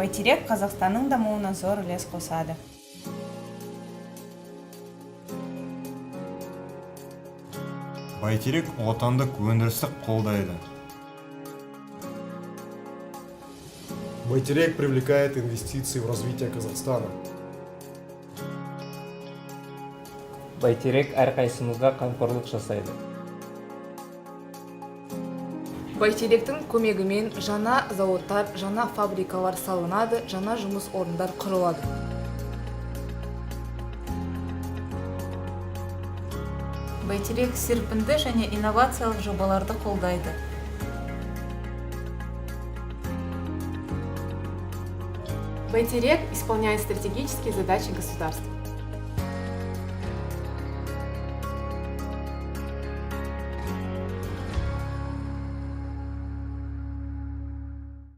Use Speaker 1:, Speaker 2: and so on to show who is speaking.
Speaker 1: Байтерек Қазақстанның дамуына зор үлес қосады.
Speaker 2: Байтерек отандық өндірісті қолдайды.
Speaker 3: Байтерек привлекает инвестиции в развитие Казахстана.
Speaker 4: Байтерек әрқайсымызға қамқорлық жасайды.
Speaker 5: Байтеректің көмегімен жаңа зауыттар, жаңа фабрикалар салынады, жаңа жұмыс орындар құрылады.
Speaker 6: Байтерек серпінді және инновациялық жобаларды қолдайды.
Speaker 7: Байтерек исполняет стратегические задачи государства.